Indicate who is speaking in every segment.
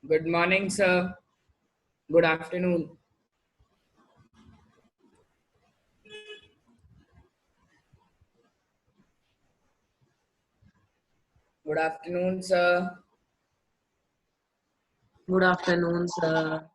Speaker 1: Good morning, sir. Good afternoon. Good afternoon, sir.
Speaker 2: Good afternoon, sir.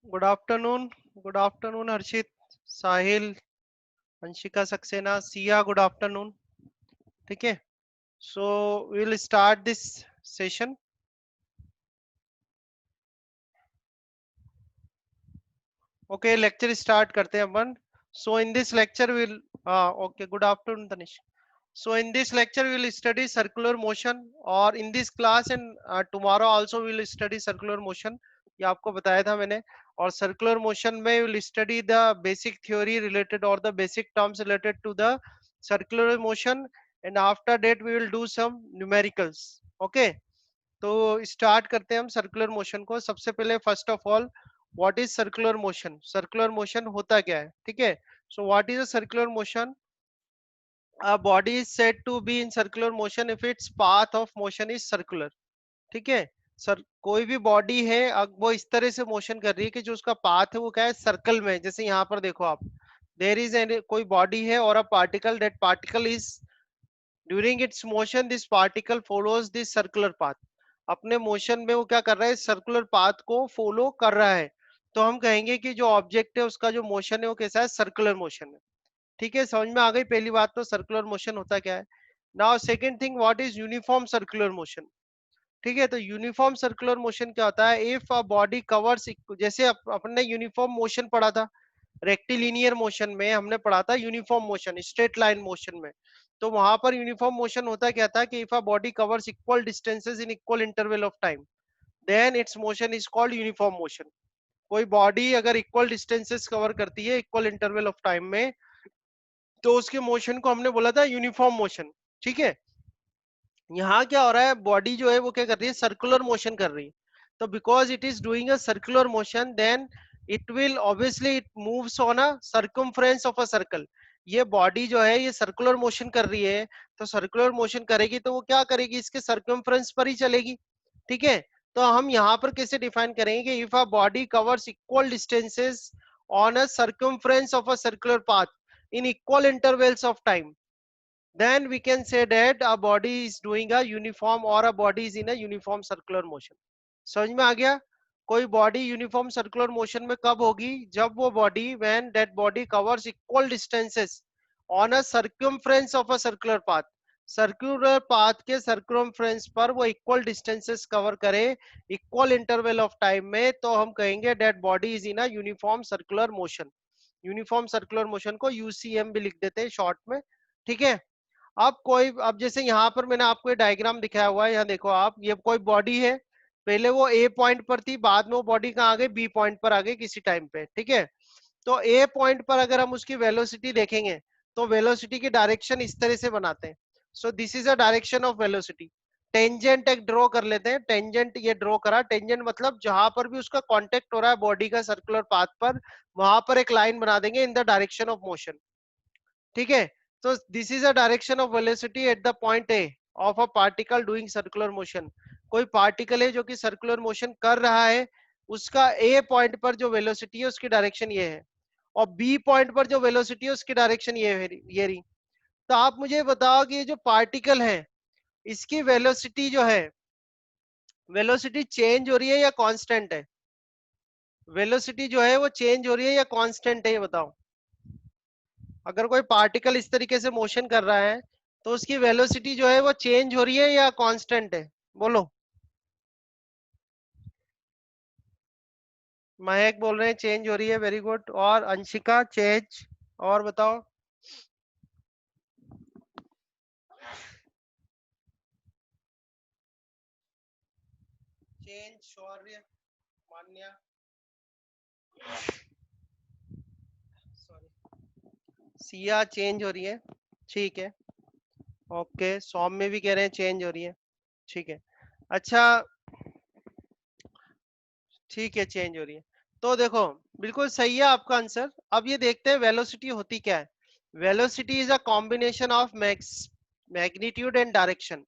Speaker 3: Good afternoon. Good afternoon Harshit, Sahil, Anshika Saxena, Siya, good afternoon. ठीक है, so we will start this session. Okay, lecture start करते हैं अपन। So in this lecture will okay, good afternoon Tanish. So in this lecture we will study circular motion, or in this class and tomorrow also we will study circular motion। ये आपको बताया था मैंने। और circular motion में we will study the basic theory related or the basic terms related to the circular motion, and after that we will do some numericals। okay, तो start करते हैं हम सर्कुलर मोशन को। सबसे पहले first of all, what is circular motion? Circular motion होता क्या है? ठीक है, so what is a circular motion? A body is said to be in circular motion if its path of motion is circular। ठीक है sir, कोई भी body है, अब वो इस तरह से मोशन कर रही है कि जो उसका पाथ है वो क्या है, सर्कल में। जैसे यहाँ पर देखो आप, देर इज एन कोई बॉडी है और a particle, that particle is during its motion, this particle follows this circular path. अपने मोशन में वो क्या कर रहा है, सर्कुलर पाथ को फॉलो कर रहा है। तो हम कहेंगे कि जो ऑब्जेक्ट है उसका जो मोशन है वो कैसा है, सर्कुलर मोशन है। ठीक है, समझ में आ गई पहली बात तो सर्कुलर मोशन होता क्या है। Now second thing, what is uniform circular motion? ठीक है, तो यूनिफॉर्म सर्कुलर मोशन क्या होता है? इफ अ बॉडी कवर्स, जैसे अपन ने यूनिफॉर्म मोशन पढ़ा था, रेक्टिलिनियर मोशन में हमने पढ़ा था uniform motion, straight line motion में। तो वहां पर यूनिफॉर्म मोशन होता क्या था कि if a body covers equal distances in equal interval of time, then its motion is called uniform motion. कोई बॉडी अगर इक्वल डिस्टेंसेस कवर करती है इक्वल इंटरवल ऑफ टाइम में, तो उसके मोशन को हमने बोला था यूनिफॉर्म मोशन। ठीक है, यहाँ क्या हो रहा है, बॉडी जो है वो क्या कर रही है, सर्कुलर मोशन कर रही है। तो because it is doing a circular motion, then it will obviously it moves on a circumference of a circle. ये बॉडी जो है ये सर्कुलर मोशन कर रही है, तो सर्कुलर मोशन करेगी तो वो क्या करेगी, इसके सर्कमफ्रेंस पर ही चलेगी। ठीक है, तो हम यहाँ पर कैसे डिफाइन करेंगे कि if a body covers equal distances on a circumference of a circular path in equal intervals of time, then we can say that a body is doing a uniform or a body is in a uniform circular motion। समझ में आ गया? कोई body uniform circular motion में कब होगी? जब वो body, when that body covers equal distances on a circumference of a circular path. Circular path के सर्कमफ्रेंस पर वो इक्वल डिस्टेंसेस कवर करे इक्वल इंटरवल ऑफ टाइम में, तो हम कहेंगे that body is in a uniform circular motion. Uniform circular motion को UCM भी लिख देते हैं शॉर्ट में। ठीक है, अब जैसे यहाँ पर मैंने आपको ये डायग्राम दिखाया हुआ है, यहाँ देखो आप, ये कोई बॉडी है, पहले वो ए पॉइंट पर थी, बाद में वो बॉडी कहाँ आ गई, बी पॉइंट पर आ गई किसी टाइम पे। ठीक है, तो ए पॉइंट पर अगर हम उसकी वेलोसिटी देखेंगे तो वेलोसिटी की डायरेक्शन इस तरह से बनाते हैं. So this is a direction of velocity. Tangent एक ड्रॉ कर लेते हैं. टेंजेंट ये ड्रॉ करा. टेंजेंट मतलब जहां पर भी उसका कांटेक्ट हो रहा है बॉडी का सर्कुलर पाथ पर, वहां पर एक लाइन बना देंगे in the direction of motion. ठीक है. तो this is a direction of velocity at the point A of a particle doing circular motion. कोई पार्टिकल है जो कि सर्कुलर मोशन कर रहा है, उसका ए पॉइंट पर जो वेलोसिटी है उसकी डायरेक्शन ये है, और बी पॉइंट पर जो वेलोसिटी है उसकी डायरेक्शन ये रही. तो आप मुझे बताओ कि ये जो पार्टिकल है इसकी वेलोसिटी जो है, वेलोसिटी चेंज हो रही है या कांस्टेंट है? वेलोसिटी जो है वो चेंज हो रही है या कांस्टेंट है, ये बताओ. अगर कोई पार्टिकल इस तरीके से मोशन कर रहा है तो उसकी वेलोसिटी जो है वो चेंज हो रही है या कांस्टेंट है? बोलो. महक बोल रहे हैं चेंज हो रही है. Very good. और अंशिका चेंज. और बताओ. चेंज. शौर्य. मान्या. सॉरी. सिया चेंज हो रही है. ठीक है. ओके. सौम्य भी कह रहे हैं चेंज हो रही है. ठीक है. अच्छा. ठीक है, चेंज हो रही है. तो देखो, बिल्कुल सही है आपका आंसर. अब ये देखते हैं वेलोसिटी होती क्या है. Velocity is a combination of magnitude and direction.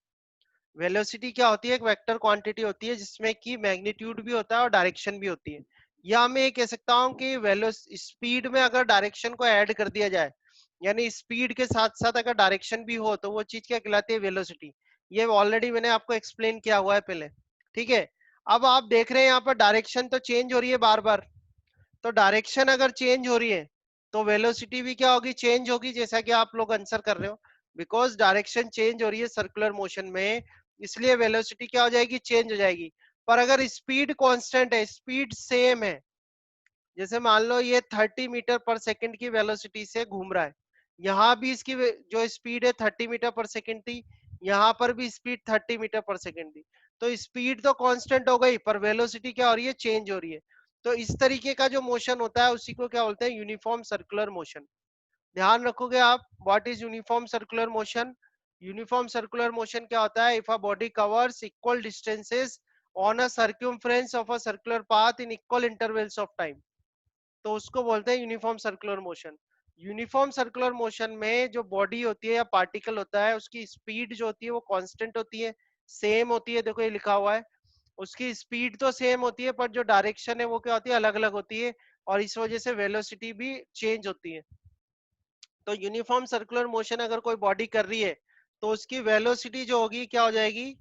Speaker 3: Velocity क्या होती है? एक वेक्टर क्वांटिटी होती है जिसमें कि मैग्नीट्यूड भी होता है और डायरेक्शन भी होती है. या मैं ये कह सकता हूँ कि स्पीड में अगर डायरेक्शन को ऐड कर दिया जाए, यानी स्पीड के साथ साथ अगर डायरेक्शन भी हो, तो वो चीज क्या कहलाती है? वेलोसिटी. ये ऑलरेडी मैंने आपको एक्सप्लेन किया हुआ है पहले. ठीक है. अब आप देख रहे हैं यहाँ पर डायरेक्शन तो चेंज हो रही है बार बार. तो डायरेक्शन अगर चेंज हो रही है तो वेलोसिटी भी क्या होगी? चेंज होगी, जैसा कि आप लोग आंसर कर रहे हो. बिकॉज डायरेक्शन चेंज हो रही है सर्कुलर मोशन में, इसलिए वेलोसिटी क्या हो जाएगी? चेंज हो जाएगी. पर अगर स्पीड कांस्टेंट है, स्पीड सेम है, जैसे मान लो ये 30 मीटर पर सेकंड की वेलोसिटी से घूम रहा है, यहाँ भी इसकी जो स्पीड है 30 मीटर पर सेकंड थी, यहाँ पर भी स्पीड 30 मीटर पर सेकंड थी. तो स्पीड तो कांस्टेंट हो गई, पर वेलोसिटी क्या हो रही है? चेंज हो रही है. तो इस तरीके का जो मोशन होता है उसी को क्या बोलते हैं? Uniform circular motion. ध्यान रखोगे आप. What is uniform circular motion? Uniform circular motion क्या होता है? If a body covers equal distances on a circumference of a circular path in equal intervals of time, तो उसको बोलते हैं uniform circular motion. Uniform circular motion में जो body होती है या पार्टिकल होता है, उसकी स्पीड जो होती है वो कांस्टेंट होती है, सेम होती है. देखो ये लिखा हुआ है. उसकी स्पीड तो सेम होती है, पर जो डायरेक्शन है वो क्या होती है? अलग अलग होती है. और इस वजह से वेलोसिटी भी चेंज होती है. तो यूनिफॉर्म सर्कुलर मोशन अगर कोई बॉडी कर रही है तो उसकी वेलोसिटी जो होगी क्या हो जाएगी?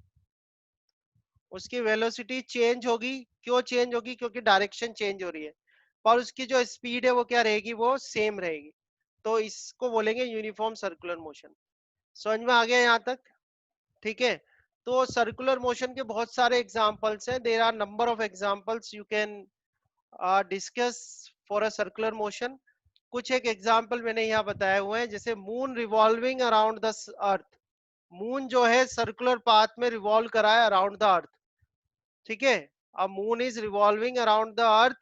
Speaker 3: उसकी वेलोसिटी चेंज होगी. क्यों चेंज होगी? क्योंकि डायरेक्शन चेंज हो रही है. पर उसकी जो स्पीड है वो क्या रहेगी? वो सेम रहेगी. तो इसको बोलेंगे यूनिफॉर्म सर्कुलर मोशन. समझ में आ गया यहाँ तक? ठीक है. तो सर्कुलर मोशन के बहुत सारे एग्जांपल्स हैं. There are number of examples you can discuss for a circular motion. कुछ एक एग्जांपल मैंने यहाँ बताए हुए हैं, जैसे moon revolving around the earth. Moon जो है सर्कुलर पाथ में रिवॉल्व करा है अराउंड द अर्थ. ठीक है. अब moon is revolving around the earth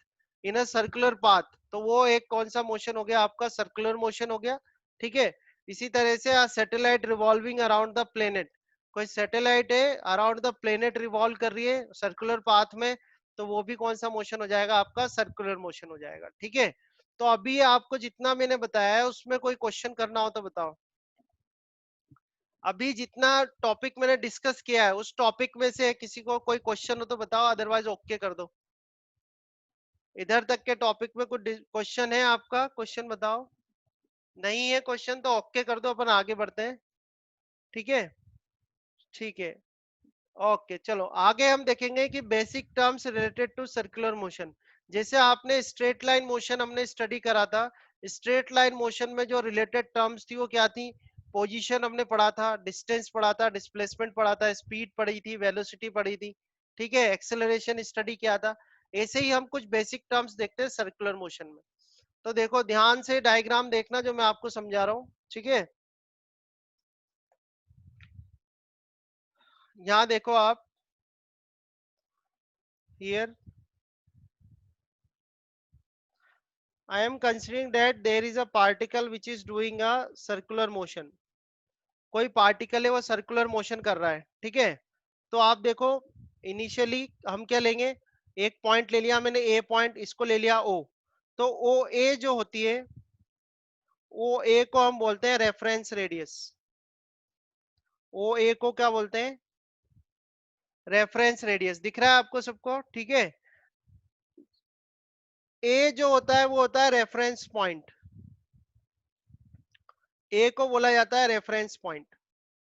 Speaker 3: in a circular path, तो वो एक कौन सा मोशन हो गया? आपका सर्कुलर मोशन हो गया. ठीक है. इसी तरह से satellite revolving around the planet. कोई सैटेलाइट है अराउंड द प्लेनेट रिवॉल्व कर रही है सर्कुलर पाथ में, तो वो भी कौन सा मोशन हो जाएगा? आपका सर्कुलर मोशन हो जाएगा. ठीक है. तो अभी आपको जितना मैंने बताया है उसमें कोई क्वेश्चन करना हो तो बताओ. अभी जितना टॉपिक मैंने डिस्कस किया है उस टॉपिक में से किसी को कोई क्वेश्चन हो तो बताओ, अदरवाइज ओके कर दो. इधर तक के टॉपिक में कुछ क्वेश्चन है आपका? क्वेश्चन बताओ. नहीं है क्वेश्चन तो ओके कर दो, अपन आगे बढ़ते हैं. ठीक है. ठीक है. ओके. चलो आगे हम देखेंगे कि basic terms related to circular motion. जैसे आपने स्ट्रेट लाइन मोशन हमने स्टडी करा था, स्ट्रेट लाइन मोशन में जो रिलेटेड टर्म्स थी वो क्या थी? पोजीशन हमने पढ़ा था, डिस्टेंस पढ़ा था, डिस्प्लेसमेंट पढ़ा था, स्पीड पढ़ी थी, वेलोसिटी पढ़ी थी. ठीक है. एक्सेलरेशन स्टडी किया था. ऐसे ही हम कुछ बेसिक टर्म्स देखते हैं सर्कुलर मोशन में. तो देखो ध्यान से डायग्राम देखना जो मैं आपको समझा रहा हूँ. ठीक है. यहाँ देखो आप. Here I am considering that there is a particle which is doing a circular motion. कोई पार्टिकल है वो सर्कुलर मोशन कर रहा है, ठीक है। तो आप देखो इनिशियली हम क्या लेंगे, एक पॉइंट ले लिया मैंने ए पॉइंट, इसको ले लिया ओ। तो ओ ए जो होती है, ओ ए को हम बोलते हैं रेफरेंस रेडियस। ओ ए को क्या बोलते हैं, रेफरेंस रेडियस। दिख रहा है आपको सबको, ठीक है। ए जो होता है वो होता है रेफरेंस पॉइंट, ए को बोला जाता है रेफरेंस पॉइंट,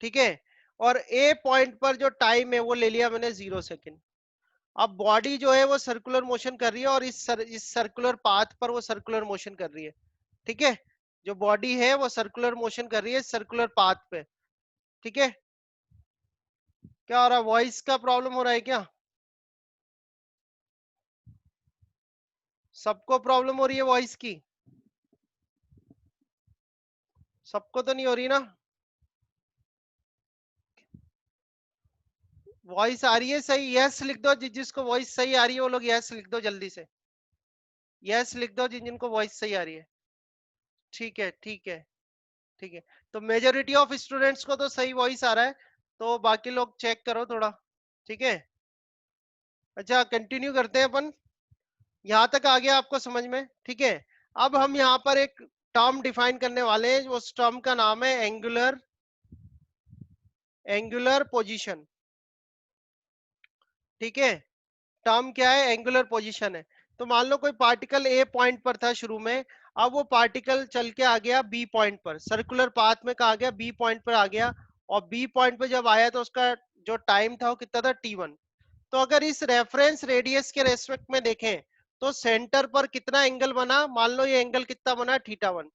Speaker 3: ठीक है। और ए पॉइंट पर जो टाइम है वो ले लिया मैंने 0 सेकेंड। अब बॉडी जो है वो सर्कुलर मोशन कर रही है और इस सर्कुलर पाथ पर वो सर्कुलर मोशन कर रही है, ठीक है। जो बॉडी है वो सर्कुलर मोशन कर रही है सर्कुलर पाथ पे, ठीक है। क्या हो रहा है, वॉइस का प्रॉब्लम हो रहा है क्या? सबको प्रॉब्लम हो रही है वॉइस की? सबको तो नहीं हो रही ना? वॉइस आ रही है सही? यस लिख दो, जिसको वॉइस सही आ रही है वो लोग यस लिख दो जल्दी से। यस लिख दो जिनको वॉइस सही आ रही है। ठीक है ठीक है ठीक है। तो मेजोरिटी ऑफ स्टूडेंट्स को तो सही वॉइस आ रहा है, तो बाकी लोग चेक करो थोड़ा, ठीक है। अच्छा कंटिन्यू करते हैं अपन, यहाँ तक आ गया आपको समझ में, ठीक है। अब हम यहाँ पर एक टर्म डिफाइन करने वाले हैं, उस टर्म का नाम है एंगुलर पोजीशन, ठीक है। टर्म क्या है, एंगुलर पोजीशन है। तो मान लो कोई पार्टिकल ए पॉइंट पर था शुरू में, अब वो पार्टिकल चल के आ गया बी पॉइंट पर, सर्कुलर पाथ में कहा गया बी पॉइंट पर आ गया, और बी पॉइंट पर जब आया तो उसका जो टाइम था वो कितना था, t1। तो अगर इस रेफरेंस रेडियस के रेस्पेक्ट में देखें तो सेंटर पर कितना एंगल बना, मान लो ये एंगल कितना बना, θ1।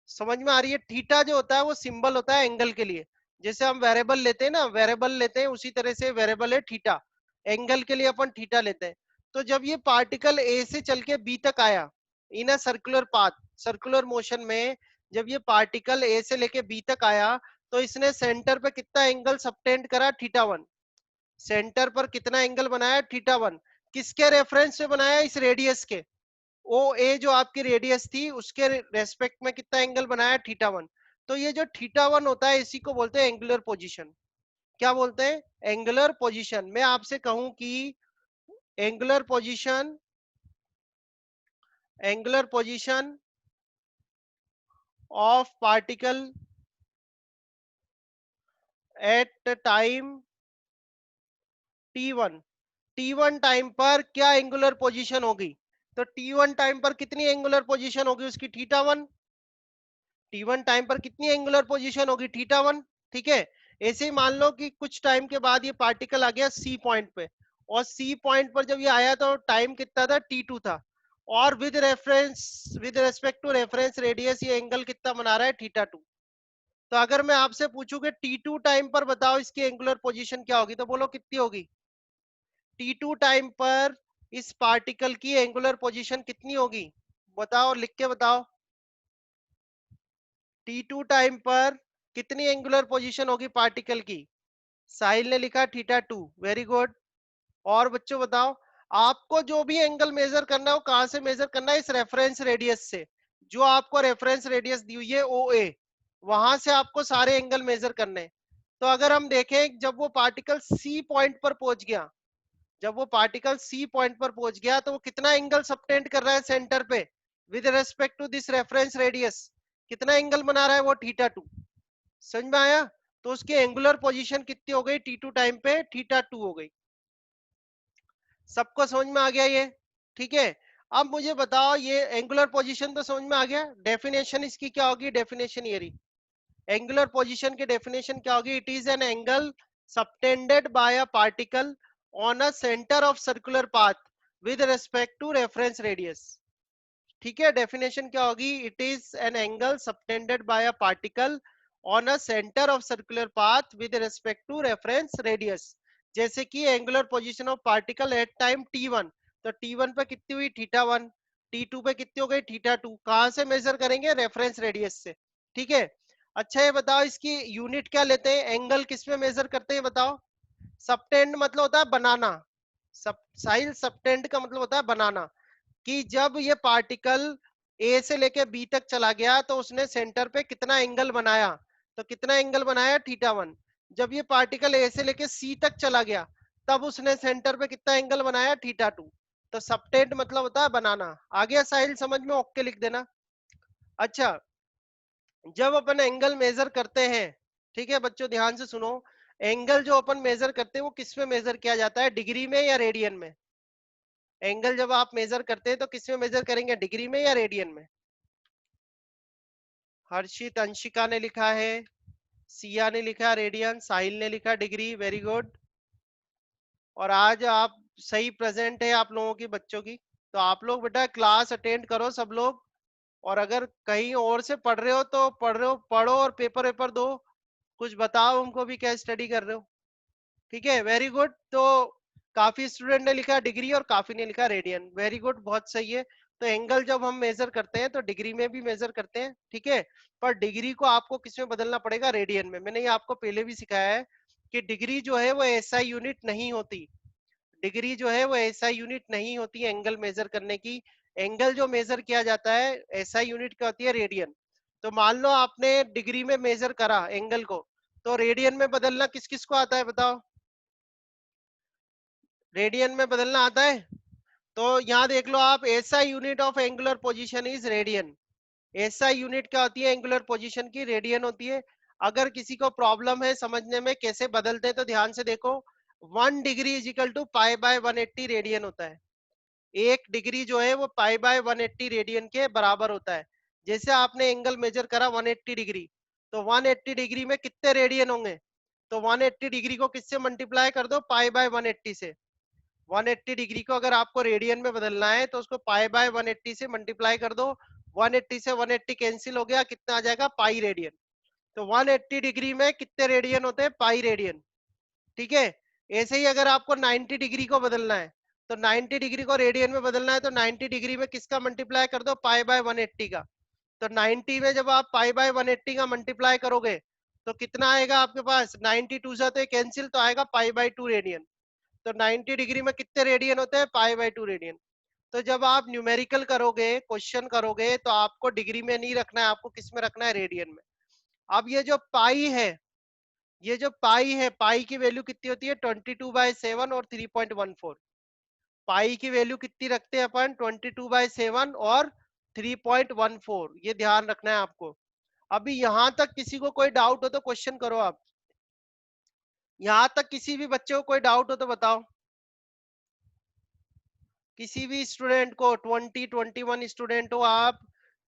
Speaker 3: समझ में आ रही है? थीटा जो होता है वो सिंबल होता है एंगल के लिए, जैसे हम वेरिएबल लेते हैं ना, वेरिएबल लेते हैं उसी तरह से वेरिएबल है थीटा, एंगल के लिए अपन थीटा लेते हैं। तो जब ये पार्टिकल ए से चल के बी तक आया in a circular path, circular motion में, जब ये पार्टिकल ए से लेके बी तक आया तो इसने सेंटर पे कितना एंगल सबटेंड करा, θ1। सेंटर पर कितना एंगल बनाया, θ1। किसके रेफरेंस से बनाया, इस रेडियस के, ओ ए जो आपकी रेडियस थी उसके रेस्पेक्ट में कितना एंगल बनाया, θ1। तो ये जो θ1 होता है इसी को बोलते हैं एंगुलर पोजीशन। क्या बोलते हैं, एंगुलर पोजीशन। मैं आपसे कहूं कि angular position, angular position of particle at time t1, t1 time पर क्या एंगुलर पोजीशन होगी, तो t1 टाइम पर कितनी एंगुलर पोजीशन होगी उसकी, θ1। t1 टाइम पर कितनी एंगुलर पोजीशन होगी, θ1, ठीक है। ऐसे ही मान लो कि कुछ टाइम के बाद ये पार्टिकल आ गया सी पॉइंट पे, और सी पॉइंट पर जब ये आया तो टाइम कितना था, t2 था, और with respect to reference radius ये एंगल कितना बना रहा है, θ2। तो अगर मैं आपसे पूछूं कि t2 टाइम पर बताओ इसकी एंगुलर पोजीशन क्या होगी, तो बोलो कितनी होगी, t2 टाइम पर इस पार्टिकल की एंगुलर पोजीशन कितनी होगी, बताओ, लिख के बताओ। t2 टाइम पर कितनी एंगुलर पोजीशन होगी पार्टिकल की, साहिल ने लिखा θ2, वेरी गुड। और बच्चों बताओ, आपको जो भी एंगल मेजर करना है वो कहां से मेजर करना है, इस रेफरेंस रेडियस से, जो आपको रेफरेंस रेडियस दी हुई है ओ ए, वहां से आपको सारे एंगल मेजर करने हैं। तो अगर हम देखें जब वो पार्टिकल सी पॉइंट पर पहुंच गया, जब वो पार्टिकल सी पॉइंट पर पहुंच गया तो वो कितना एंगल सबटेंड कर रहा है सेंटर पे, with respect to this reference radius, कितना एंगल बना रहा है वो, θ2। समझ में आया? तो उसकी एंगुलर पोजीशन कितनी हो गई t2 टाइम पे, θ2 हो गई। सबको समझ में आ गया ये, ठीक है। अब मुझे बताओ, ये एंगुलर पोजीशन तो समझ में आ गया, डेफिनेशन इसकी क्या होगी, डेफिनेशन ये रही। एंगुलर पोजीशन की डेफिनेशन क्या होगी, it is an angle subtended by a particle on a centre of circular path with respect to reference radius, ठीक है। डेफिनेशन क्या होगी, it is an angle subtended by a particle on a centre of circular path with respect to reference radius. जैसे कि angular position of particle at time t1, तो t1 पे कितनी हुई, θ1, t2 पे कितनी हो गई, θ2। कहां से मेजर करेंगे, रेफरेंस रेडियस से, ठीक है। अच्छा ये बताओ इसकी यूनिट क्या लेते हैं, एंगल किस में मेजर करते हैं बताओ। सबटेंड मतलब होता है बनाना, सब साइल सबटेंड का मतलब होता है बनाना, कि जब ये पार्टिकल ए से लेके बी तक चला गया तो उसने सेंटर पे कितना एंगल बनाया, तो कितना एंगल बनाया θ1। जब ये पार्टिकल ए से लेके सी तक चला गया तब उसने सेंटर पे कितना एंगल बनाया θ2। तो सबटेंड मतलब होता है बनाना। आ गया साहिल समझ में? ओके लिख देना। अच्छा, जब अपन एंगल मेजर करते हैं, ठीक है बच्चों ध्यान से सुनो, एंगल जो अपन मेजर करते हैं वो किस में मेजर किया जाता है, डिग्री में या रेडियन में? एंगल जब आप मेजर करते हैं तो किस में मेजर करेंगे, डिग्री में या रेडियन में? हर्षित, अंशिका ने लिखा है, सिया ने लिखा रेडियन, साहिल ने लिखा डिग्री, वेरी गुड। और आज आप सही प्रेजेंट है आप लोगों की, बच्चों की। तो आप लोग बेटा क्लास अटेंड करो सब लोग, और अगर कहीं और से पढ़ रहे हो तो पढ़ो और पेपर वेपर दो, कुछ बताओ उनको भी क्या स्टडी कर रहे हो। ठीक है, वेरी गुड। तो काफी स्टूडेंट ने लिखा डिग्री और काफी ने लिखा रेडियन, वेरी गुड, बहुत सही है। तो एंगल जब हम मेजर करते हैं तो डिग्री में भी मेजर करते हैं, ठीक है, पर डिग्री को आपको किस में बदलना पड़ेगा, रेडियन में। मैंने ये आपको पहले भी सिखाया है कि डिग्री जो है वो एसआई यूनिट नहीं होती, डिग्री जो है वो एसआई यूनिट नहीं होती है एंगल मेजर करने की। एंगल जो मेजर किया जाता है एसआई यूनिट क्या होती है, रेडियन। तो मान लो आपने डिग्री में मेजर करा एंगल को, तो रेडियन में बदलना किस किस को आता है बताओ, रेडियन में बदलना आता है? तो यहाँ देख लो आप, SI unit of angular position is radian. SI unit क्या होती है एंगुलर पोजीशन की, रेडियन होती है। अगर किसी को प्रॉब्लम है समझने में कैसे बदलते हैं तो ध्यान से देखो, 1 degree is equal to pi by 180 radian होता है। 1 डिग्री जो है वो पाई बाय 180 रेडियन के बराबर होता है। जैसे आपने एंगल मेजर करा 180 डिग्री, तो 180 डिग्री में कितने रेडियन होंगे, तो 180 डिग्री को किससे मल्टीप्लाई कर दो, पाई बाय 180 से। 180 डिग्री को अगर आपको रेडियन में बदलना है तो उसको पाई बाय 180 से मल्टीप्लाई कर दो। 180 से 180 कैंसिल हो गया, कितना आ जाएगा, पाई रेडियन। तो 180 डिग्री में कितने रेडियन होते हैं, पाई रेडियन। ठीक है, ऐसे ही अगर आपको 90 डिग्री को बदलना है तो 90 डिग्री को रेडियन में बदलना है तो 90 डिग्री में किसका मल्टीप्लाई कर दो, पाई बाय 180 का। तो 90 में जब आप पाई बाय 180 का मल्टीप्लाई करोगे तो कितना आएगा आपके पास, 92 से तो कैंसिल, तो आएगा पाई बाय 2 रेडियन। तो 90 डिग्री में कितने रेडियन होते हैं, पाई बाय 2 रेडियन। तो जब आप न्यूमेरिकल करोगे, क्वेश्चन करोगे, तो आपको डिग्री में नहीं रखना है, आपको किस में रखना है, रेडियन में। अब ये जो पाई है, ये जो पाई है, पाई की वैल्यू कितनी होती है, 22/7 और 3.14। पाई की वैल्यू कितनी रखते हैं अपन, 22/7 और 3.14, ये ध्यान रखना है आपको। अभी यहां तक किसी को कोई डाउट हो तो क्वेश्चन करो आप, यहां तक किसी भी बच्चे को कोई डाउट हो तो बताओ, किसी भी स्टूडेंट को, 21 स्टूडेंट हो आप,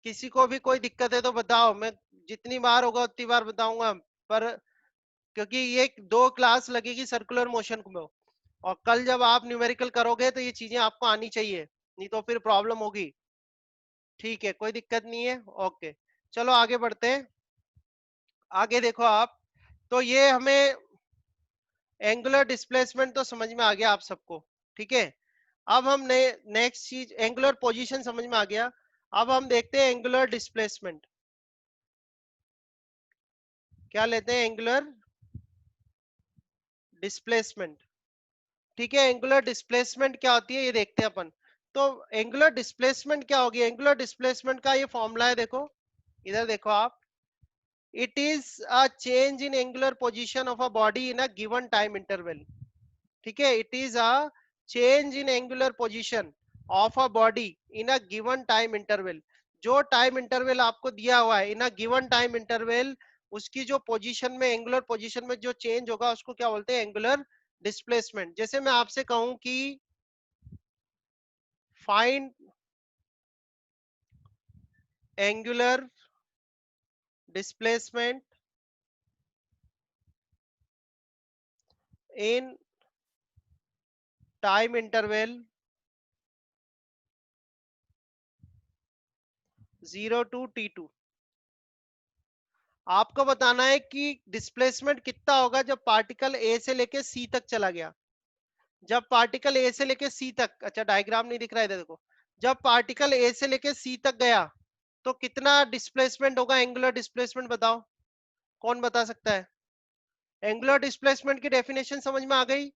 Speaker 3: किसी को भी कोई दिक्कत है तो बताओ, मैं जितनी बार होगा उतनी बार बताऊंगा। पर क्योंकि ये 2 क्लास लगेगी सर्कुलर मोशन में, और कल जब आप न्यूमेरिकल करोगे तो ये चीजें आपको आनी चाहिए, नहीं तो फिर प्रॉब्लम होगी। ठीक है, कोई दिक्कत नहीं है, ओके। चलो आगे बढ़ते हैं। आगे देखो आप, तो ये हमें एंगुलर डिस्प्लेसमेंट तो समझ में आ गया आप सबको, ठीक है। अब हम नेक्स्ट चीज, एंगुलर पोजीशन समझ में आ गया, अब हम देखते हैं एंगुलर डिस्प्लेसमेंट। क्या लेते हैं, एंगुलर डिस्प्लेसमेंट। ठीक है, एंगुलर डिस्प्लेसमेंट क्या होती है ये देखते हैं अपन। तो एंगुलर डिस्प्लेसमेंट क्या होगी, एंगुलर डिस्प्लेसमेंट का ये फॉर्मूला है, देखो इधर देखो आप, it is a change in angular position of a body in a given time interval. ठीक है, it is a change in angular position of a body in a given time interval. जो time interval आपको दिया हुआ है इन a given time interval, उसकी जो position में, एंगुलर पोजीशन में जो चेंज होगा उसको क्या बोलते हैं, एंगुलर डिस्प्लेसमेंट। जैसे मैं आपसे कहूं कि find angular displacement in time interval 0 to t2, आपको बताना है कि डिस्प्लेसमेंट कितना होगा जब पार्टिकल ए से लेके सी तक चला गया। जब पार्टिकल ए से लेके सी तक, अच्छा डायग्राम नहीं दिख रहा है इधर देखो, जब पार्टिकल ए से लेके सी तक गया तो कितना डिस्प्लेसमेंट होगा, एंगुलर डिस्प्लेसमेंट बताओ, कौन बता सकता है? एंगुलर डिस्प्लेसमेंट की डेफिनेशन समझ में आ गई?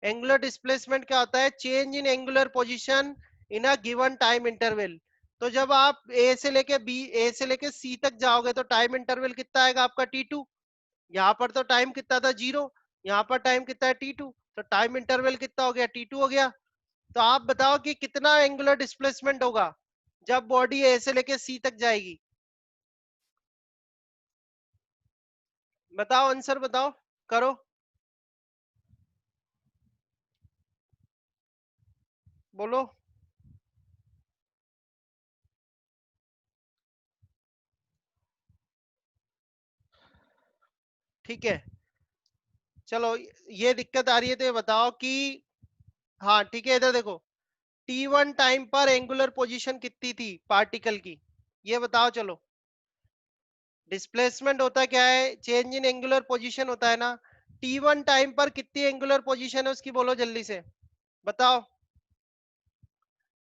Speaker 3: एंगुलर डिस्प्लेसमेंट क्या होता है, change in angular position in a given time interval. तो जब आप ए से लेके सी तक जाओगे तो टाइम इंटरवल कितना आएगा आपका T2। यहाँ पर तो टाइम कितना था 0, यहाँ पर टाइम कितना है T2, तो टाइम इंटरवल कितना हो गया T2 हो गया। तो आप बताओ कि कितना एंगुलर डिस्प्लेसमेंट होगा जब बॉडी ए से लेके सी तक जाएगी। बताओ, आंसर बताओ, करो। बोलो। ठीक है, चलो ये दिक्कत आ रही है तो ये बताओ कि, हाँ ठीक है, इधर देखो, T1 टाइम पर एंगुलर पोजीशन कितनी थी पार्टिकल की, ये बताओ। चलो, डिस्प्लेसमेंट होता क्या है, चेंज इन एंगुलर पोजीशन होता है ना। T1 टाइम पर कितनी एंगुलर पोजीशन है उसकी बोलो जल्दी से, बताओ।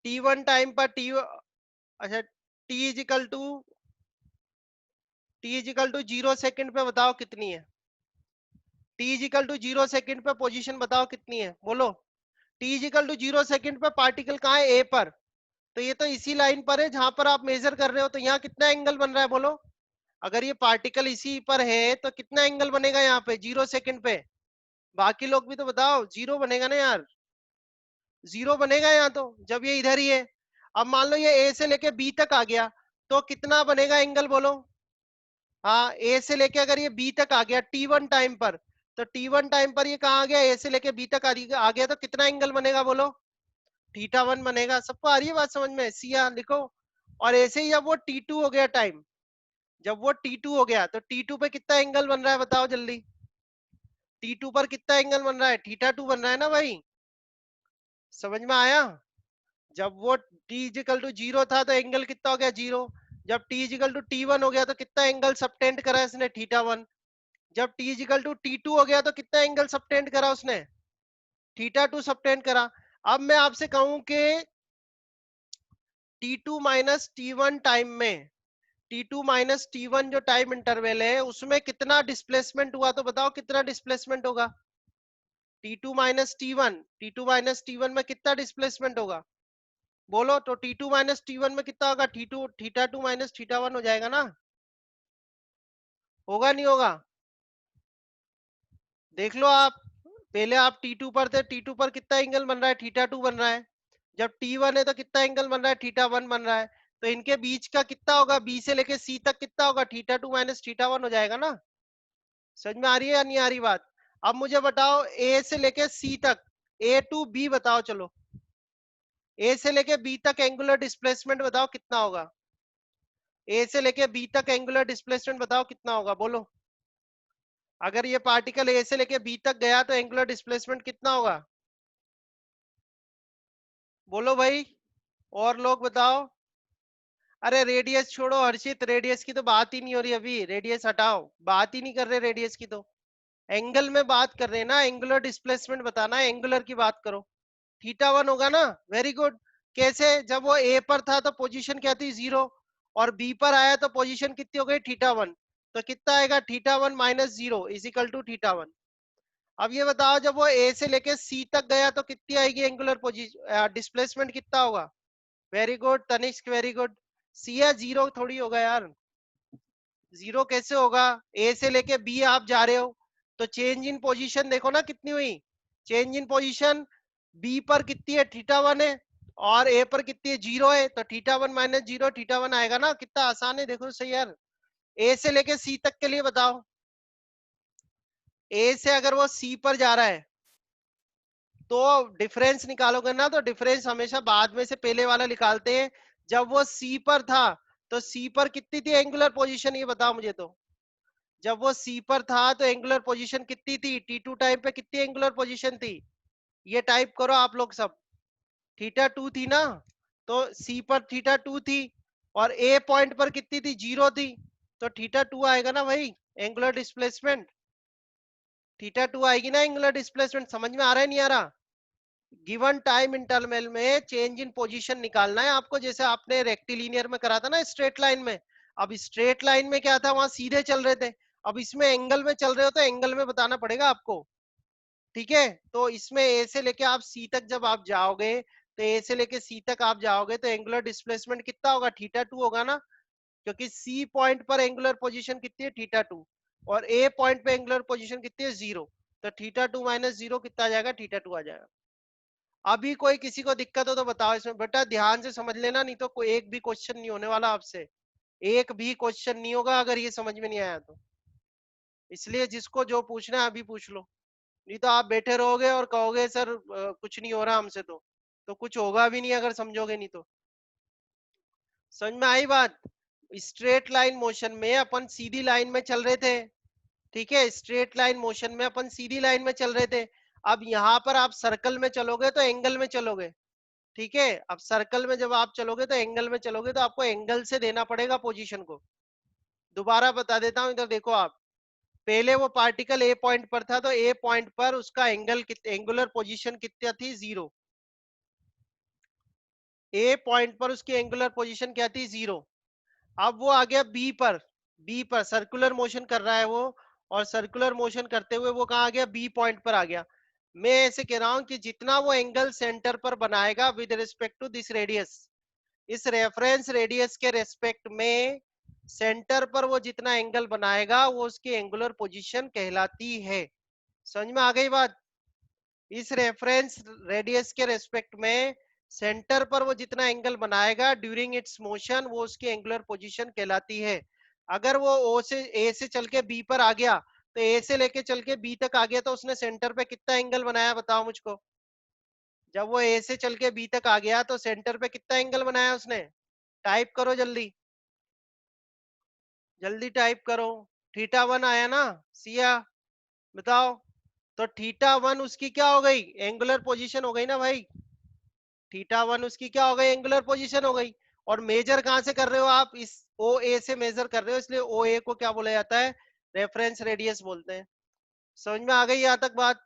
Speaker 3: T1 टाइम पर अच्छा, T इजिकल टू 0 सेकंड पे बताओ कितनी है। T इजिकल टू 0 सेकंड पे पोजीशन बताओ कितनी है, बोलो। T इजिकल टू 0 सेकंड पे पार्टिकल कहाँ है, ए पर। तो ये तो इसी लाइन पर है जहां पर आप मेजर कर रहे हो, तो यहाँ कितना एंगल बन रहा है बोलो। अगर ये पार्टिकल इसी पर है तो कितना एंगल बनेगा यहाँ पे 0 सेकंड पे। बाकी लोग भी तो बताओ, 0 बनेगा ना यार, 0 बनेगा यहाँ तो, जब ये इधर ही है। अब मान लो ये ए से लेके बी तक आ गया तो कितना बनेगा एंगल बोलो। हाँ, ए से लेके अगर ये बी तक आ गया T1 टाइम पर, तो T1 टाइम पर ये कहाँ आ गया, ए से लेके बी तक आ गया, तो कितना एंगल बनेगा बोलो। θ1 बनेगा। सबको आ रही है बात समझ में, सिया लिखो। और ऐसे ही जब वो T2 हो गया टाइम, जब वो T2 हो गया तो T2 पे कितना एंगल बन रहा है बताओ जल्दी। T2 पर कितना एंगल बन रहा है, θ2 बन रहा है ना भाई, समझ में आया। जब वो t इजिकल टू 0 था तो एंगल कितना हो गया 0। जब t इजिकल टू T1 हो गया तो कितना एंगल सबटेंड करा इसने, θ1। जब t इजिकल टू T2 हो गया तो कितना एंगल सबटेंड करा उसने, θ2 सबटेंड करा। अब मैं आपसे कहूं कि T2 माइनस T1 टाइम में, T2 माइनस T1 जो टाइम इंटरवल है उसमें कितना डिस्प्लेसमेंट हुआ, तो बताओ कितना डिस्प्लेसमेंट होगा। T2 माइनस T1 में कितना डिस्प्लेसमेंट होगा बोलो। तो T2 माइनस T1 में कितना होगा, θ2 माइनस θ1 हो जाएगा ना, होगा नहीं होगा, देख लो आप। पहले आप T2 पर थे, T2 पर कितना एंगल बन रहा है, θ2 बन रहा है। जब T1 है तो कितना एंगल बन रहा है, θ1 बन रहा है। तो इनके बीच का कितना होगा, बी से लेके सी तक कितना होगा, θ2 माइनस θ1 हो जाएगा ना। समझ में आ रही है या नहीं आ रही बात। अब मुझे बताओ ए से लेके सी तक, ए टू बी बताओ चलो, ए से लेके बी तक एंगुलर डिस्प्लेसमेंट बताओ कितना होगा। ए से लेके बी तक एंगुलर डिस्प्लेसमेंट बताओ कितना होगा बोलो। अगर ये पार्टिकल ए से लेके बी तक गया तो एंगुलर डिस्प्लेसमेंट कितना होगा, बोलो भाई। और लोग बताओ। अरे रेडियस छोड़ो हर्षित, रेडियस की तो बात ही नहीं हो रही अभी, रेडियस हटाओ, बात ही नहीं कर रहे रेडियस की, तो एंगल में बात कर रहे हैं ना, एंगुलर डिस्प्लेसमेंट बताना है, एंगुलर की बात करो। θ1 होगा ना, वेरी गुड। कैसे, जब वो ए पर था तो पोजीशन क्या थी 0, और बी पर आया तो पोजीशन कितनी हो गई θ1, तो कितना आएगा θ1 माइनस 0 इजिकल टू θ1। अब ये बताओ जब वो ए से लेके सी तक गया तो कितनी आएगी एंगुलर पोजीशन, डिस्प्लेसमेंट कितना होगा। Very good Tanishk, very good. C या 0 थोड़ी होगा यार, 0 कैसे होगा, ए से लेके बी आप जा रहे हो तो चेंज इन पोजीशन देखो ना कितनी हुई, चेंज इन पोजीशन बी पर कितनी है θ1 है, और ए पर कितनी है 0 है, तो θ1 माइनस 0 θ1 आएगा ना। कितना आसान है देखो सही यार। ए से लेके सी तक के लिए बताओ, ए से अगर वो सी पर जा रहा है तो डिफरेंस निकालोगे ना, तो डिफरेंस हमेशा बाद में से पहले वाला निकालते हैं। जब वो सी पर था तो सी पर कितनी थी एंगुलर पोजीशन, ये बताओ मुझे। तो जब वो सी पर था तो एंगुलर पोजीशन कितनी थी, T2 टाइम पे कितनी एंगुलर पोजीशन थी, ये टाइप करो आप लोग सब। θ2 थी ना, तो सी पर θ2 थी, और ए पॉइंट पर कितनी थी 0 थी, तो θ2 आएगा ना भाई एंगुलर डिस्प्लेसमेंट, θ2 आएगी ना एंगुलर डिस्प्लेसमेंट। समझ में आ रहा है नहीं आ रहा। गिवन टाइम इंटरवल में चेंज इन पोजीशन निकालना है आपको, जैसे आपने रेक्टिलिनियर में करा था ना स्ट्रेट लाइन में। अब स्ट्रेट लाइन में क्या था, वहां सीधे चल रहे थे, अब इसमें एंगल में चल रहे हो तो एंगल में बताना पड़ेगा आपको, ठीक है। तो इसमें ए से लेके आप सी तक जब आप जाओगे तो ए से लेके सी तक आप जाओगे तो एंगुलर डिस्प्लेसमेंट कितना होगा, θ2 होगा ना, क्योंकि सी पॉइंट पर एंगुलर पोजीशन कितनी है, θ2, और ए पॉइंट पे एंगुलर पोजीशन कितनी है, 0। तो θ2 माइनस 0 कितना आ जाएगा, θ2 आ जाएगा। अभी कोई किसी को दिक्कत हो तो बताओ इसमें, बेटा ध्यान से समझ लेना, नहीं तो कोई एक भी क्वेश्चन नहीं होने वाला आपसे, एक भी क्वेश्चन नहीं होगा अगर ये समझ में नहीं आया तो। इसलिए जिसको जो पूछना है अभी पूछ लो, नहीं तो आप बैठे रहोगे और कहोगे सर कुछ नहीं हो रहा हमसे, तो कुछ होगा भी नहीं अगर समझोगे नहीं तो। समझ में आई बात? स्ट्रेट लाइन मोशन में अपन सीधी लाइन में चल रहे थे, ठीक है, स्ट्रेट लाइन मोशन में अपन सीधी लाइन में चल रहे थे। अब यहाँ पर आप सर्कल में चलोगे तो एंगल में चलोगे, ठीक है। अब सर्कल में जब आप चलोगे तो एंगल में चलोगे, तो आपको एंगल से देना पड़ेगा पोजीशन को। दोबारा बता देता हूं, इधर देखो आप, पहले वो पार्टिकल ए पॉइंट पर था, तो ए पॉइंट पर उसका एंगुलर पोजीशन कितना थी, 0। ए पॉइंट पर उसकी एंगुलर पोजीशन क्या थी, 0। अब वो आ गया बी पर, बी पर सर्कुलर मोशन कर रहा है वो, और सर्कुलर मोशन करते हुए वो कहाँ आ गया, बी पॉइंट पर आ गया। मैं ऐसे कह रहा हूं कि जितना वो एंगल सेंटर पर बनाएगा with respect to this radius, इस रेफरेंस रेडियस के रेस्पेक्ट में सेंटर पर वो जितना एंगल बनाएगा वो उसकी एंगुलर पोजीशन कहलाती है। समझ में आ गई बात? इस रेफरेंस रेडियस के रेस्पेक्ट में सेंटर पर वो जितना एंगल बनाएगा ड्यूरिंग इट्स मोशन, वो उसकी एंगुलर पोजीशन कहलाती है। अगर वो ओ से ए से चल के बी पर आ गया, तो ए से लेके चल के बी तक आ गया, तो उसने सेंटर पे कितना एंगल बनाया, बताओ मुझको। जब वो ए से चल के बी तक आ गया तो सेंटर पे कितना एंगल बनाया उसने, टाइप करो जल्दी, जल्दी टाइप करो। θ1 आया ना, सिया बताओ। तो θ1 उसकी क्या हो गई, एंगुलर पोजीशन हो गई ना भाई। θ1 उसकी क्या हो गई, एंगुलर पोजीशन हो गई। और मेजर कहां से कर रहे हो आप, इस ओ ए से मेजर कर रहे हो, इसलिए ओ ए को क्या बोला जाता है, रेफरेंस रेडियस बोलते हैं। समझ में आ गई यहाँ तक बात?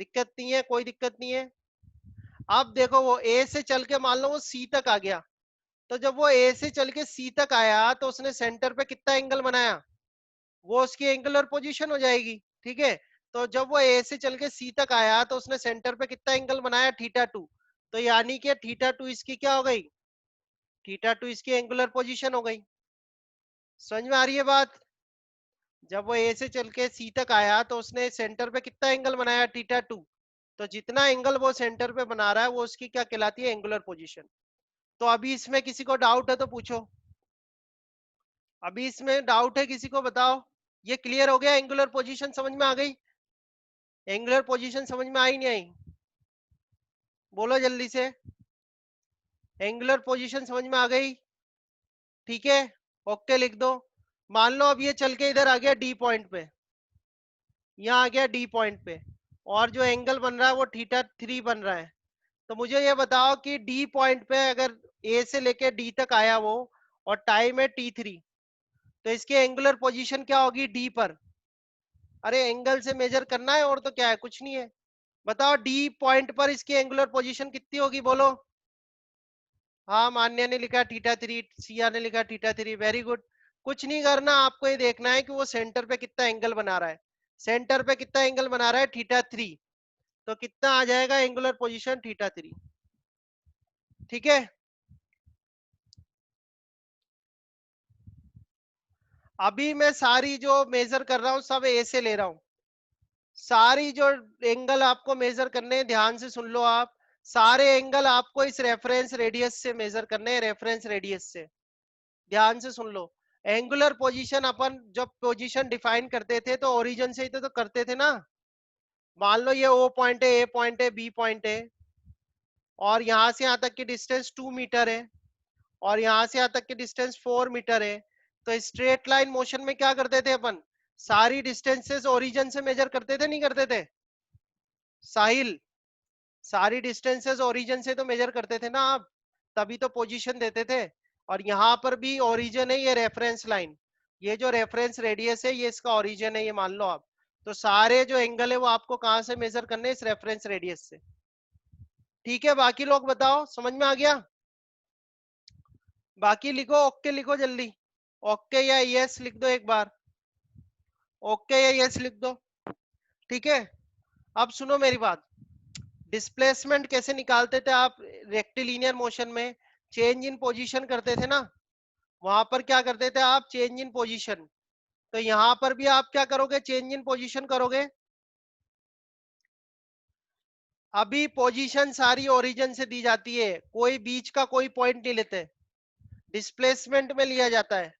Speaker 3: दिक्कत नहीं है, कोई दिक्कत नहीं है। अब देखो वो ए से चल के मान लो वो सी तक आ गया, तो जब वो ए से चल के सी तक आया तो उसने सेंटर पे कितना एंगल बनाया, वो उसकी एंगुलर पोजीशन हो जाएगी, ठीक है। तो जब वो ए से चल के सी तक आया तो उसने सेंटर पे कितना एंगल बनाया, θ2। तो यानी कि θ2 इसकी क्या हो गई, θ2 इसकी एंगुलर पोजीशन हो गई। समझ में आ रही है बात? जब वो ए से चल के सी तक आया तो उसने सेंटर पे कितना एंगल बनाया, θ2। तो जितना एंगल वो सेंटर पे बना रहा है वो उसकी क्या कहलाती है, एंगुलर पोजीशन। तो अभी इसमें किसी को डाउट है तो पूछो, अभी इसमें डाउट है किसी को, बताओ। ये क्लियर हो गया, एंगुलर पोजीशन समझ में आ गई? एंगुलर पोजीशन समझ में आई नहीं आई, बोलो जल्दी से। एंगुलर पोजीशन समझ में आ गई, ठीक है, ओके लिख दो। मान लो अब ये चल के इधर आ गया डी पॉइंट पे, यहाँ आ गया डी पॉइंट पे, और जो एंगल बन रहा है वो θ3 बन रहा है। तो मुझे ये बताओ कि डी पॉइंट पे अगर ए से लेके डी तक आया वो, और टाइम है t3, तो इसकी एंगुलर पोजीशन क्या होगी डी पर। अरे एंगल से मेजर करना है, और तो क्या है, कुछ नहीं है। बताओ डी पॉइंट पर इसकी एंगुलर पोजीशन कितनी होगी, बोलो। हाँ, मान्या ने लिखा θ3, सिया ने लिखा θ3, वेरी गुड। कुछ नहीं करना, आपको ये देखना है कि वो सेंटर पे कितना एंगल बना रहा है। सेंटर पे कितना एंगल बना रहा है, θ3, तो कितना आ जाएगा एंगुलर पोजीशन, θ3, ठीक है। अभी मैं सारी जो मेजर कर रहा हूँ सब ए से ले रहा हूँ, सारी जो एंगल आपको मेजर करने हैं ध्यान से सुन लो आप, सारे एंगल आपको इस रेफरेंस रेडियस से मेजर करने हैं, रेफरेंस रेडियस से। ध्यान से सुन लो। एंगुलर पोजीशन अपन जब पोजीशन डिफाइन करते थे तो ओरिजिन से ही तो करते थे ना। मान लो ये ओ पॉइंट है, ए पॉइंट है, बी पॉइंट है, और यहां से यहां तक की डिस्टेंस 2 मीटर है, और यहां से यहां तक की डिस्टेंस 4 मीटर है। तो स्ट्रेट लाइन मोशन में क्या करते थे अपन, सारी डिस्टेंसेस ओरिजिन से मेजर करते थे, नहीं करते थे साहिल? सारी डिस्टेंसेस ओरिजिन से तो मेजर करते थे ना आप, तभी तो पोजीशन देते थे। और यहाँ पर भी ओरिजिन है, ये रेफरेंस लाइन, ये जो रेफरेंस रेडियस है ये इसका ओरिजिन है, ये मान लो आप। तो सारे जो एंगल है वो आपको कहाँ से मेजर करने हैं, इस रेफरेंस रेडियस से, ठीक है। बाकी लोग बताओ, समझ में आ गया? बाकी लिखो, ओके लिखो जल्दी, ओके या यस लिख दो एक बार, ओके या यस लिख दो, ठीक है। अब सुनो मेरी बात, डिस्प्लेसमेंट कैसे निकालते थे आप रेक्टिलिनियर मोशन में? चेंज इन पोजीशन करते थे ना, वहां पर क्या करते थे आप? Change in position. तो यहां पर भी आप क्या करोगे? चेंज इन पोजीशन करोगे। अभी पोजीशन सारी ओरिजिन से दी जाती है, कोई बीच का कोई पॉइंट नहीं लेते, डिस्प्लेसमेंट में लिया जाता है।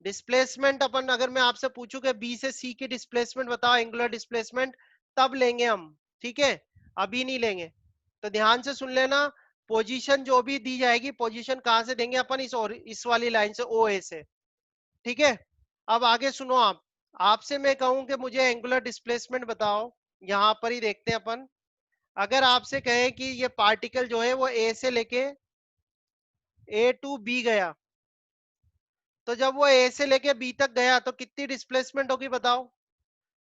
Speaker 3: डिस्प्लेसमेंट अपन अगर मैं आपसे पूछूं कि बी से सी की डिस्प्लेसमेंट बताओ, एंगुलर डिस्प्लेसमेंट, तब लेंगे हम, ठीक है, अभी नहीं लेंगे। तो ध्यान से सुन लेना, पोजीशन जो भी दी जाएगी, पोजीशन कहां से देंगे अपन? इस वाली लाइन से, ओ ए से, ठीक है। अब आगे सुनो आप, आपसे मैं कहूं कि मुझे एंगुलर डिस्प्लेसमेंट बताओ, यहां पर ही देखते हैं अपन। अगर आपसे कहे कि ये पार्टिकल जो है वो ए से लेके ए टू बी गया, तो जब वो ए से लेके बी तक गया तो कितनी डिस्प्लेसमेंट होगी बताओ?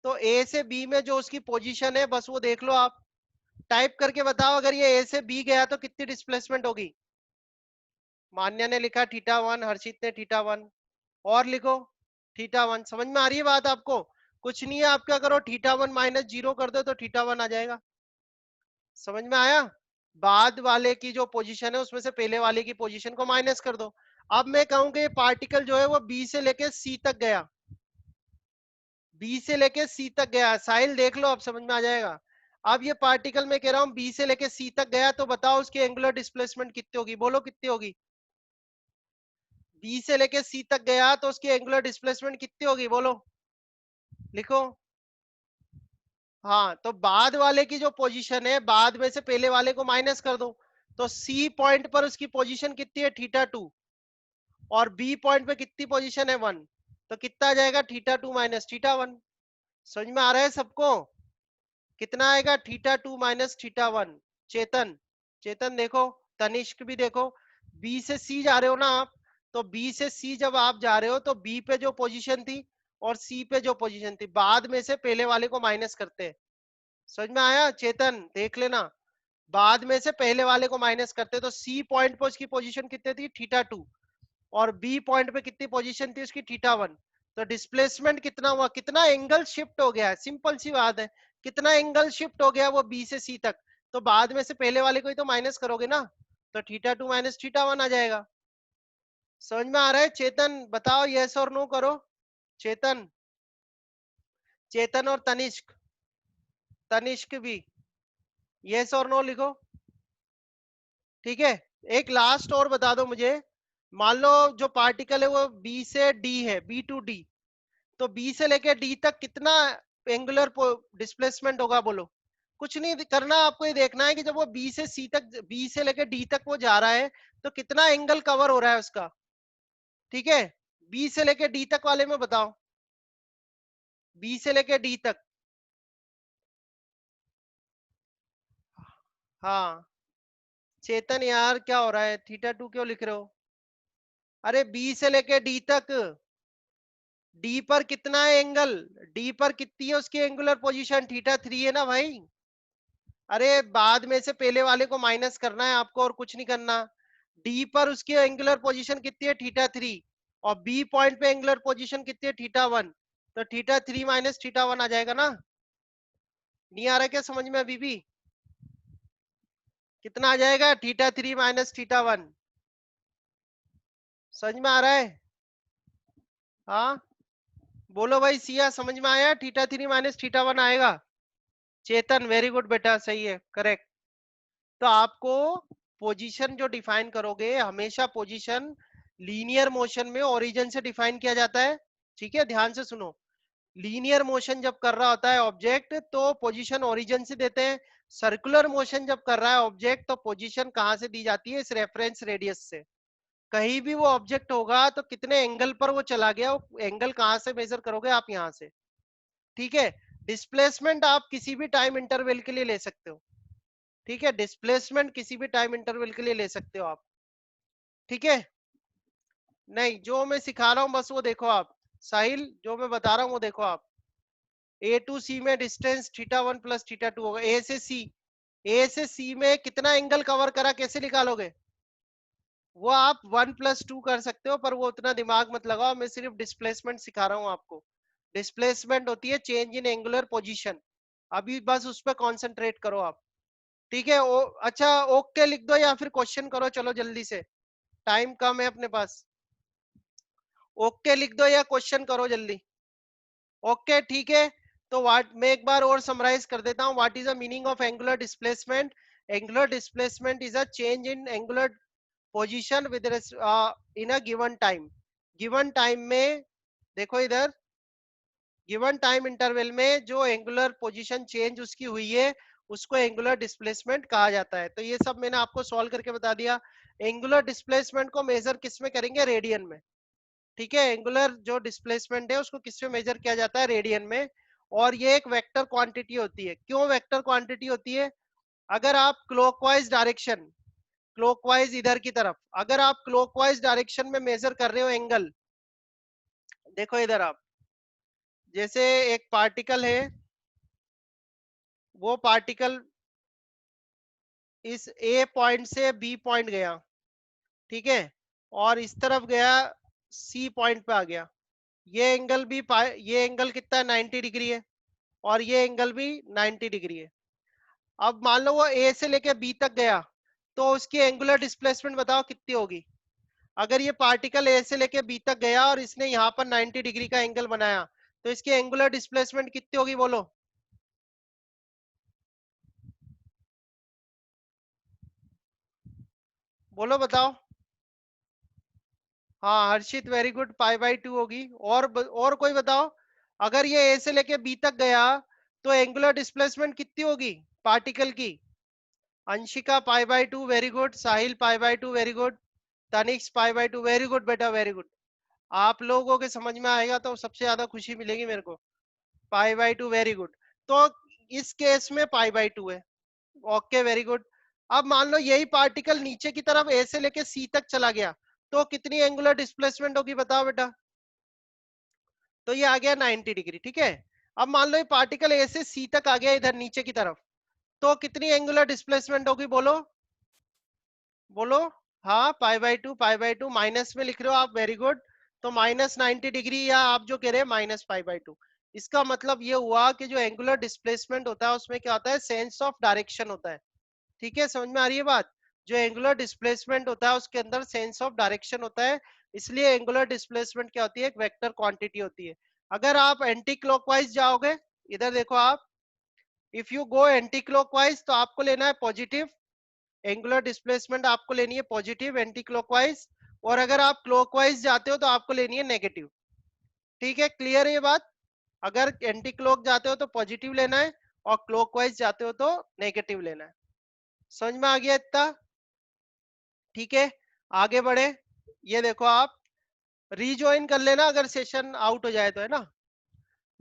Speaker 3: तो ए से बी में जो उसकी पोजीशन है बस वो देख लो आप, टाइप करके बताओ, अगर ये ए से बी गया तो कितनी डिस्प्लेसमेंट होगी? मान्या ने लिखा θ1, हर्षित ने θ1, और लिखो θ1। समझ में आ रही है बात आपको? कुछ नहीं है, आप क्या करो, θ1 माइनस 0 कर दो तो θ1 आ जाएगा। समझ में आया? बाद वाले की जो पोजीशन है उसमें से पहले वाले की पोजीशन को माइनस कर दो। अब मैं कहूं कि पार्टिकल जो है वो बी से लेके सी तक गया, बी से लेके सी तक गया, साहिल देख लो, अब समझ में आ जाएगा। अब ये पार्टिकल मैं कह रहा हूं बी से लेके सी तक गया, तो बताओ उसकी एंगुलर डिस्प्लेसमेंट कितनी होगी? बोलो कितनी होगी? बी से लेके सी तक गया तो उसकी एंगुलर डिस्प्लेसमेंट कितनी होगी? बोलो, लिखो। हाँ, तो बाद वाले की जो पोजीशन है, बाद में से पहले वाले को माइनस कर दो, तो सी पॉइंट पर उसकी पोजीशन कितनी है? θ2, और बी पॉइंट पे कितनी पोजीशन है? 1, तो कितना आ जाएगा? θ2 माइनस θ1। समझ में आ रहा है सबको? कितना आएगा? θ2 माइनस θ1। चेतन, चेतन देखो, तनिष्क भी देखो, बी से सी जा रहे हो ना आप, तो बी से सी जब आप जा रहे हो तो बी पे जो पोजीशन थी और सी पे जो पोजीशन थी, बाद में से पहले वाले को माइनस करते हैं। समझ में आया? चेतन देख लेना, बाद में से पहले वाले को माइनस करते, तो सी पॉइंट पे उसकी पोजीशन कितनी थी? θ2, और बी पॉइंट पे कितनी पोजीशन थी उसकी? θ1। तो डिस्प्लेसमेंट कितना हुआ? कितना एंगल शिफ्ट हो गया है? सिंपल सी बात है, कितना एंगल शिफ्ट हो गया वो बी से सी तक, तो बाद में से पहले वाले को ही तो माइनस करोगे ना, तो θ2 माइनस θ1 आ जाएगा। समझ में आ रहा है? चेतन बताओ, यस और नो करो। चेतन, चेतन और तनिष्क, तनिष्क भी यस और नो लिखो, ठीक है। एक लास्ट और बता दो मुझे, मान लो जो पार्टिकल है वो बी से डी है, बी टू डी, तो बी से लेके डी तक कितना एंगुलर डिस्प्लेसमेंट होगा? बोलो। कुछ नहीं करना, आपको ये देखना है कि जब वो बी से सी तक, बी से लेके डी तक वो जा रहा है, तो कितना एंगल कवर हो रहा है उसका, ठीक है। बी से लेके डी तक वाले में बताओ, बी से लेके डी तक। हाँ, चेतन यार क्या हो रहा है? θ2 क्यों लिख रहे हो? अरे बी से लेके डी तक, डी पर कितना है एंगल? डी पर कितनी है उसकी एंगुलर पोजीशन? θ3 है ना भाई। अरे बाद में से पहले वाले को माइनस करना है आपको, और कुछ नहीं करना। डी पर उसकी एंगुलर पोजीशन कितनी है? θ3, और बी पॉइंट पे एंगुलर पोजीशन कितनी है? θ1, तो θ3 माइनस θ1 आ जाएगा ना। नहीं आ रहा क्या समझ में अभी भी? कितना आ जाएगा? θ3 माइनस θ1। समझ में आ रहा है? हाँ बोलो भाई, सिया समझ में आया? θ3 माइनस θ1 आएगा। चेतन वेरी गुड बेटा, सही है, करेक्ट। तो आपको पोजीशन जो डिफाइन करोगे, हमेशा पोजीशन लीनियर मोशन में ओरिजिन से डिफाइन किया जाता है, ठीक है। ध्यान से सुनो, लीनियर मोशन जब कर रहा होता है ऑब्जेक्ट तो पोजीशन ओरिजिन से देते हैं, सर्कुलर मोशन जब कर रहा है ऑब्जेक्ट तो पोजीशन कहां से दी जाती है? इस रेफरेंस रेडियस से। कहीं भी वो ऑब्जेक्ट होगा तो कितने एंगल पर वो चला गया, वो एंगल कहां से मेजर करोगे आप? यहां से, ठीक है। डिस्प्लेसमेंट आप किसी भी टाइम इंटरवल के लिए ले सकते हो, ठीक है। डिस्प्लेसमेंट किसी भी टाइम इंटरवल के लिए ले सकते हो आप, ठीक है। नहीं, जो मैं सिखा रहा हूं बस वो देखो आप, साहिल जो मैं बता रहा हूं वो देखो आप। ए टू सी में डिस्टेंस θ1 प्लस θ2 होगा। ए से सी, ए से सी में कितना एंगल कवर करा, कैसे निकालोगे? वो आप 1+2 कर सकते हो, पर वो उतना दिमाग मत लगाओ, मैं सिर्फ डिस्प्लेसमेंट सिखा रहा हूँ आपको। डिस्प्लेसमेंट होती है चेंज इन एंगुलर पोजीशन, अभी बस उस पर कॉन्सेंट्रेट करो आप, ठीक है। अच्छा ओके लिख दो या फिर क्वेश्चन करो, चलो जल्दी से, टाइम कम है अपने पास। ओके लिख दो या क्वेश्चन करो जल्दी। ओके ठीक है। तो व्हाट, मैं एक बार और समराइज कर देता हूँ। What is the meaning of angular displacement? Angular displacement is a change in angular position with in a given time. Given time में, देखो इधर, गिवन टाइम इंटरवल में जो एंगुलर पोजीशन चेंज उसकी हुई है उसको एंगुलर डिस्प्लेसमेंट कहा जाता है। तो ये सब मैंने आपको सॉल्व करके बता दिया। एंगुलर डिस्प्लेसमेंट को मेजर किस में करेंगे? रेडियन में। ठीक है, एंगुलर जो डिस्प्लेसमेंट है उसको किस में मेजर किया जाता है? रेडियन में। और ये एक वेक्टर क्वांटिटी होती है। क्यों वेक्टर क्वांटिटी होती है? अगर आप क्लॉकवाइज डायरेक्शन, क्लॉकवाइज इधर की तरफ, अगर आप क्लॉकवाइज डायरेक्शन में मेजर कर रहे हो एंगल, देखो इधर आप, जैसे एक पार्टिकल है, वो पार्टिकल इस ए पॉइंट से बी पॉइंट गया, ठीक है, और इस तरफ गया, सी पॉइंट पे आ गया। ये एंगल भी ये एंगल कितना है? 90 डिग्री है, और ये एंगल भी 90 डिग्री है। अब मान लो वो ए से लेके बी तक गया, तो उसकी एंगुलर डिस्प्लेसमेंट बताओ कितनी होगी? अगर ये पार्टिकल ए से लेके बी तक गया और इसने यहाँ पर 90 डिग्री का एंगल बनाया, तो इसकी एंगुलर डिस्प्लेसमेंट कितनी होगी? बोलो बोलो बताओ। हाँ हर्षित वेरी गुड, पाई/2 होगी। और कोई बताओ, अगर ये ए से लेके बी तक गया तो एंगुलर डिस्प्लेसमेंट कितनी होगी पार्टिकल की? अंशिका पाई/2 वेरी गुड, साहिल पाई/2 very good, Tanishq पाई/2 very good बेटा, वेरी गुड। आप लोगों के समझ में आएगा तो सबसे ज्यादा खुशी मिलेगी मेरे को। पाई/2 वेरी गुड। तो इस केस में पाई/2 है। Okay very good. अब मान लो यही पार्टिकल नीचे की तरफ ए से लेके सी तक चला गया, तो कितनी एंगुलर डिस्प्लेसमेंट होगी बताओ बेटा? तो ये आ गया 90 डिग्री, ठीक है। अब मान लो ये पार्टिकल ए से सी तक आ गया इधर नीचे की तरफ, तो कितनी एंगुलर डिस्प्लेसमेंट होगी? बोलो बोलो। हाँ पाई/2, पाई/2 माइनस में लिख रहे हो आप, वेरी गुड। तो -90 डिग्री, या आप जो कह रहे हैं -पाई/2। इसका मतलब ये हुआ कि जो एंगुलर डिस्प्लेसमेंट होता है उसमें क्या होता है? सेंस ऑफ डायरेक्शन होता है। ठीक है, समझ में आ रही है बात? जो एंगुलर डिस्प्लेसमेंट होता है उसके अंदर सेंस ऑफ डायरेक्शन होता है, इसलिए एंगुलर डिस्प्लेसमेंट क्या होती है? एक वेक्टर क्वांटिटी होती है। अगर आप एंटी क्लॉकवाइज जाओगे, इधर देखो आप, if you go anti clockwise तो आपको लेना है पॉजिटिव एंगुलर डिस्प्लेसमेंट, आपको लेनी है पॉजिटिव एंटी क्लॉकवाइज। और अगर आप क्लॉकवाइज जाते हो तो आपको लेनी है नेगेटिव। ठीक है, क्लियर है ये बात? अगर एंटी क्लॉक जाते हो तो पॉजिटिव लेना है, और क्लॉकवाइज जाते हो तो नेगेटिव लेना है। समझ में आ गया इतना? ठीक है, आगे बढ़े। ये देखो आप, रीजॉइन कर लेना अगर सेशन आउट हो जाए तो, है ना।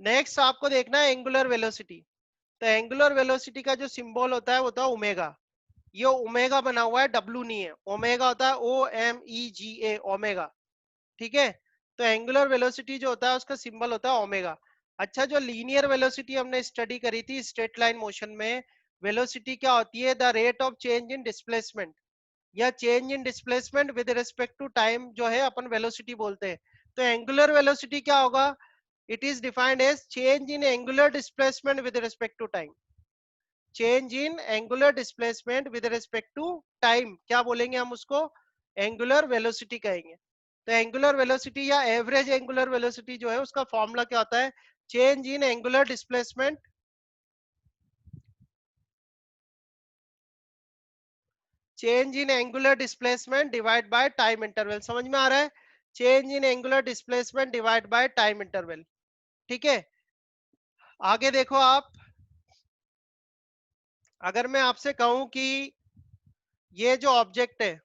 Speaker 3: नेक्स्ट आपको देखना है एंगुलर वेलोसिटी। तो एंगुलर वेलोसिटी का जो सिंबल होता है वो होता है ओमेगा। ये ओमेगा बना हुआ है, डब्लू नहीं है, ओमेगा होता है, OMEGA, ओमेगा। ठीक है, तो एंगुलर वेलोसिटी जो होता है उसका सिंबल होता है ओमेगा। अच्छा, जो लीनियर वेलोसिटी हमने स्टडी करी थी स्ट्रेट लाइन मोशन में, वेलोसिटी क्या होती है? The rate of change in displacement, या change in displacement with respect to time जो है अपन वेलोसिटी बोलते हैं। तो एंगुलर वेलोसिटी क्या होगा? It is defined as change in angular displacement with respect to time. Change in angular displacement with respect to time, क्या बोलेंगे हम उसको? एंगुलर वेलोसिटी कहेंगे। तो एंगुलर वेलोसिटी या एवरेज एंगुलर वेलोसिटी जो है उसका फॉर्मूला क्या होता है? Change in angular displacement, change in angular displacement divide by time interval. समझ में आ रहा है? Change in angular displacement divide by time interval. ठीक है, आगे देखो आप, अगर मैं आपसे कहूं कि ये जो ऑब्जेक्ट है,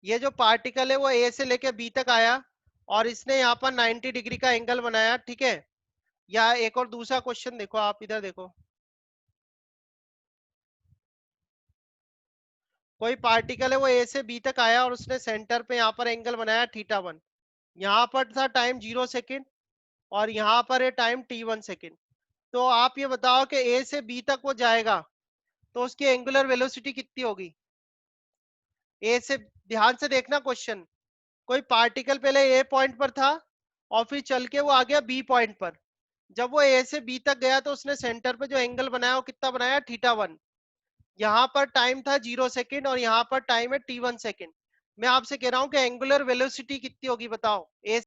Speaker 3: ये जो पार्टिकल है वो ए से लेके बी तक आया और इसने यहाँ पर 90 डिग्री का एंगल बनाया, ठीक है। या एक और दूसरा क्वेश्चन देखो आप, इधर देखो, कोई पार्टिकल है वो ए से बी तक आया और उसने सेंटर पे यहाँ पर एंगल बनाया θ1। यहाँ पर था टाइम 0 सेकेंड और यहाँ पर है टाइम t1 सेकेंड। तो आप ये बताओ कि ए से बी तक वो जाएगा तो उसकी एंगुलर वेलोसिटी कितनी होगी? ए से, ध्यान से देखना क्वेश्चन, कोई पार्टिकल पहले ए पॉइंट पर था और फिर चल के वो आ गया बी पॉइंट पर। जब वो ए से बी तक गया तो उसने सेंटर पे जो एंगल बनाया वो कितना बनाया? θ1। यहाँ पर टाइम था 0 सेकेंड और यहाँ पर टाइम है t1 सेकेंड। मैं आपसे कह रहा हूँ कि एंगुलर वेलोसिटी कितनी होगी बताओ, a